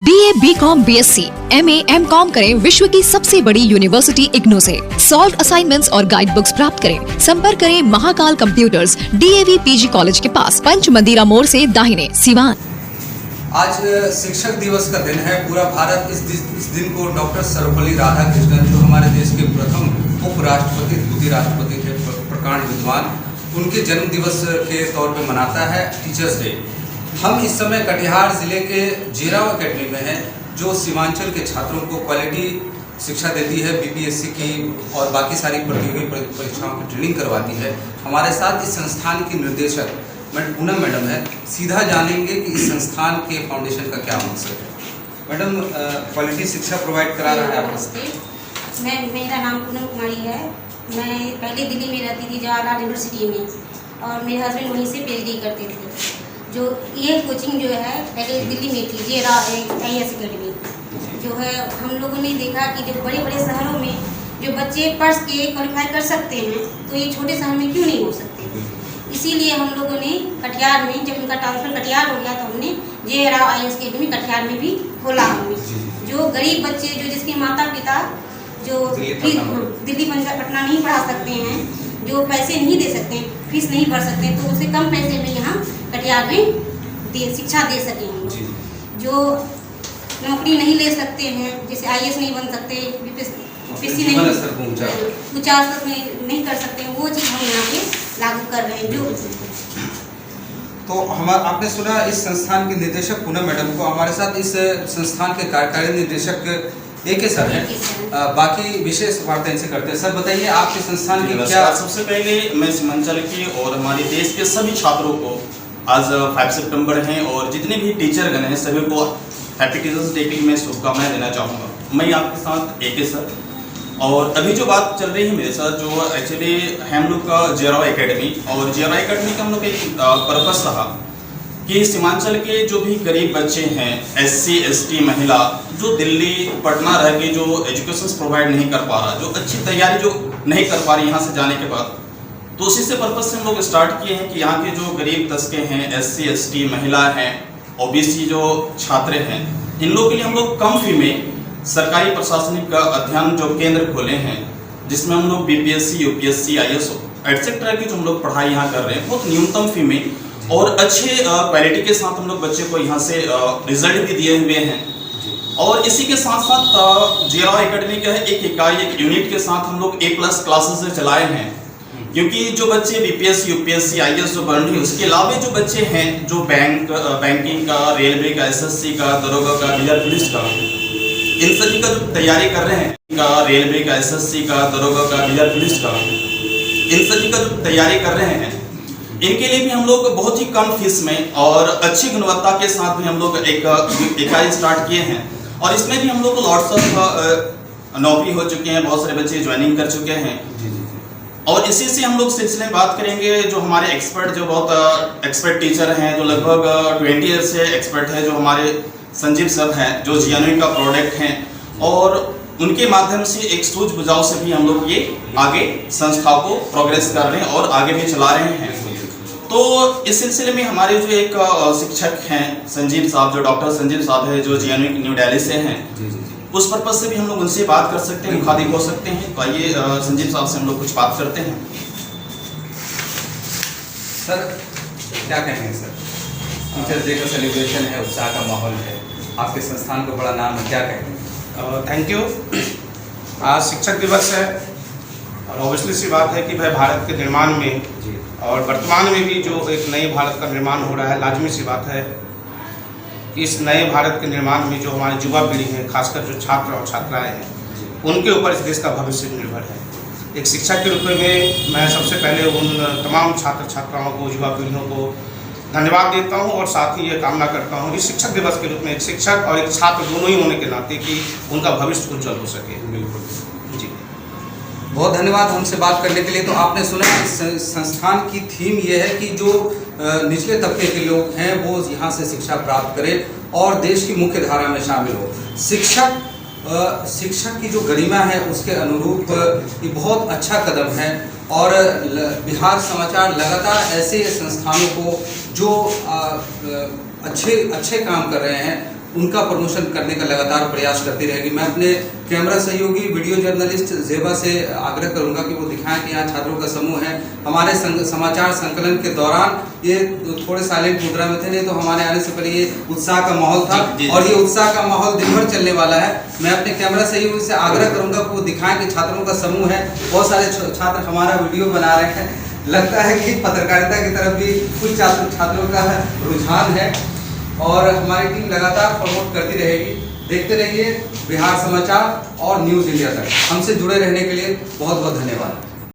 BA, BCom, BSc, MA, MCom करें विश्व की सबसे बड़ी यूनिवर्सिटी इग्नू से। सॉल्व असाइनमेंट्स और गाइड बुक्स प्राप्त करें। संपर्क करें Mahakal computers, DAV PG college के पास, पंच मंदिरा मोड़ से दाहिने, सिवान। आज शिक्षक दिवस का दिन है। पूरा भारत इस दिन को डॉक्टर सर्वपल्ली राधाकृष्णन, जो हमारे देश के प्रथम उपराष्ट्रपति, द्वितीय राष्ट्रपति थे, प्रकांड विद्वान, उनके जन्म दिवस के तौर पे मनाता है, टीचर्स डे। हम इस समय कटिहार जिले के जेराव एकेडमी में हैं, जो सीमांचल के छात्रों को क्वालिटी शिक्षा देती है, BPSC की और बाकी सारी प्रतियोगी परीक्षाओं की ट्रेनिंग करवाती है। हमारे साथ इस संस्थान की निर्देशक पूनम मैडम है। सीधा जानेंगे कि इस संस्थान के फाउंडेशन का क्या मकसद है। मैडम, क्वालिटी शिक्षा प्रोवाइड करा रहा है आपको? मेरा नाम पूनम कुमारी है। मैं पहले दिल्ली में रहती थी, जवाहरलाल यूनिवर्सिटी में, और मेरे हस्बैंड वहीं से PhD करते थे। जो ये कोचिंग जो है पहले दिल्ली में थी, जेराव IAS एकेडमी, जो है हम लोगों ने देखा कि जो बड़े बड़े शहरों में जो बच्चे पढ़ के क्वालिफाई कर सकते हैं, तो ये छोटे शहर में क्यों नहीं हो सकते। इसीलिए हम लोगों ने कटिहार में, जब उनका ट्रांसफर कटिहार हो गया, तो हमने जेराव IAS एकेडमी कटिहार में भी खोला। हमने जो गरीब बच्चे, जो जिसके माता पिता जो दिल्ली पटना नहीं पढ़ा सकते हैं, जो पैसे नहीं दे सकते, फीस नहीं भर सकते, तो उसे कम पैसे में यहाँ कटिहार में शिक्षा दे सकें हम लोग। जो नौकरी नहीं ले सकते हैं, जैसे IAS नहीं बन सकते, BPSC नहीं ऊंचा स्तर में नहीं कर सकते, वो चीज़ हम यहाँ पे लागू कर रहे हैं। जो तो आपने सुना इस संस्थान के निदेशक पूनम मैडम को। हमारे साथ इस संस्थान के कार्यकारी निदेशक AK सर हैं। बाकी विशेष वार्ता इनसे करते हैं। सर बताइए, आपके संस्थान की क्या? सबसे पहले मैं सीमांचल की और हमारे देश के सभी छात्रों को आज 5 सितंबर हैं, और जितने भी टीचर गण हैं सभी को हैप्पी टीचर्स डे की मैं शुभकामनाएं देना चाहूँगा। मैं आपके साथ AK सर, और अभी जो बात चल रही है मेरे साथ, जो एक्चुअली हम लोग का जेराव एकेडमी, और जेराव एकेडमी का हम लोग एक पर्पस रहा कि सीमांचल के जो भी गरीब बच्चे हैं, SC ST महिला, जो दिल्ली पटना रह के जो एजुकेशन प्रोवाइड नहीं कर पा रहा, जो अच्छी तैयारी जो नहीं कर पा रही यहाँ से जाने के बाद, तो उसी से पर्पस से हम लोग स्टार्ट किए हैं कि यहाँ के जो गरीब तबके हैं, SC ST महिला हैं, OBC जो छात्र हैं, इन लोगों के लिए हम लोग कम फी में सरकारी प्रशासनिक अध्ययन जो केंद्र खोले हैं, जिसमें हम लोग BPSC UPSC IAS एटसेट्रा की जो हम लोग पढ़ाई यहाँ कर रहे हैं, बहुत न्यूनतम फी में और अच्छे क्वालिटी के साथ हम लोग बच्चे को यहाँ से रिजल्ट भी दिए हुए हैं। और इसी के साथ साथ जेराव एकेडमी का एक इकाई, एक यूनिट के साथ हम लोग A+ क्लासेस चलाए हैं, क्योंकि जो बच्चे BPSC UPSC IAS जो बन रही है, उसके अलावा जो बच्चे हैं जो बैंकिंग का, रेलवे का, SSC का, दरोगा का, रिजर्व पुलिस का, इन सभी का जो तैयारी कर रहे हैं, रेलवे का, SSC का, दरोगा का, रिजर्व पुलिस का, इन सभी का जो तैयारी कर रहे हैं, इनके लिए भी हम लोग बहुत ही कम फीस में और अच्छी गुणवत्ता के साथ भी हम लोग एक इकाई स्टार्ट किए हैं। और इसमें भी हम लोग लॉट्स ऑफ नौकरी हो चुके हैं, बहुत सारे बच्चे ज्वाइनिंग कर चुके हैं। और इसी से हम लोग सिलसिले में बात करेंगे, जो हमारे एक्सपर्ट, जो बहुत एक्सपर्ट टीचर हैं, जो लगभग 20 ईयर से एक्सपर्ट है, जो हमारे संजीव सर हैं, जो GNU का प्रोडक्ट हैं, और उनके माध्यम से एक सूझ बुझाव से भी हम लोग ये आगे संस्था को प्रोग्रेस कर रहे हैं और आगे भी चला रहे हैं। तो इस सिलसिले में हमारे जो एक शिक्षक हैं संजीव साहब, जो डॉक्टर संजीव साहब है, जो GNU न्यू दिल्ली से हैं, उस पर्पज से भी हम लोग उनसे बात कर सकते हैं, मुखातिब हो सकते हैं। तो आइए संजीव साहब से हम लोग कुछ बात करते हैं। सर क्या कहेंगे सर? टीचर्स डे का सेलिब्रेशन है, उत्साह का माहौल है, आपके संस्थान को बड़ा नाम है, क्या कहेंगे? Thank you. आज शिक्षक दिवस है, और ऑब्वियसली सी बात है कि भाई भारत के निर्माण में और वर्तमान में भी जो एक नए भारत का निर्माण हो रहा है, लाजमी सी बात है कि इस नए भारत के निर्माण में जो हमारी युवा पीढ़ी है, खासकर जो छात्र और छात्राएं हैं, उनके ऊपर इस देश का भविष्य निर्भर है। एक शिक्षक के रूप में मैं सबसे पहले उन तमाम छात्र छात्राओं को, युवा पीढ़ियों को धन्यवाद देता हूं, और साथ ही ये कामना करता हूं कि शिक्षक दिवस के रूप में एक शिक्षक और एक छात्र दोनों ही होने के नाते कि उनका भविष्य उज्जवल हो सके। बिल्कुल जी, बहुत धन्यवाद हमसे बात करने के लिए। तो आपने सुना, इस संस्थान की थीम ये है कि जो निचले तबके के लोग हैं वो यहाँ से शिक्षा प्राप्त करें और देश की मुख्य धारा में शामिल हो। शिक्षक की जो गरिमा है उसके अनुरूप ये बहुत अच्छा कदम है, और बिहार समाचार लगातार ऐसे संस्थानों को जो अच्छे काम कर रहे हैं उनका प्रमोशन करने का लगातार प्रयास करती रहेगी। मैं अपने कैमरा सहयोगी वीडियो जर्नलिस्ट जेबा से आग्रह करूंगा कि वो दिखाएं कि यहाँ छात्रों का समूह है। हमारे समाचार संकलन के दौरान ये थोड़े साइलेंट मुद्रा में थे, नहीं तो हमारे आने से पहले ये उत्साह का माहौल था और ये उत्साह का माहौल दिन भर चलने वाला है। मैं अपने कैमरा सहयोगी से आग्रह करूंगा कि वो दिखाएं कि छात्रों का समूह है। बहुत सारे छात्र हमारा वीडियो बना रहे हैं। लगता है कि पत्रकारिता की तरफ भी कुछ छात्रों का रुझान है और हमारी टीम लगातार प्रमोट करती रहेगी। देखते रहिए बिहार समाचार और न्यूज़ इंडिया तक। हमसे जुड़े रहने के लिए बहुत बहुत धन्यवाद।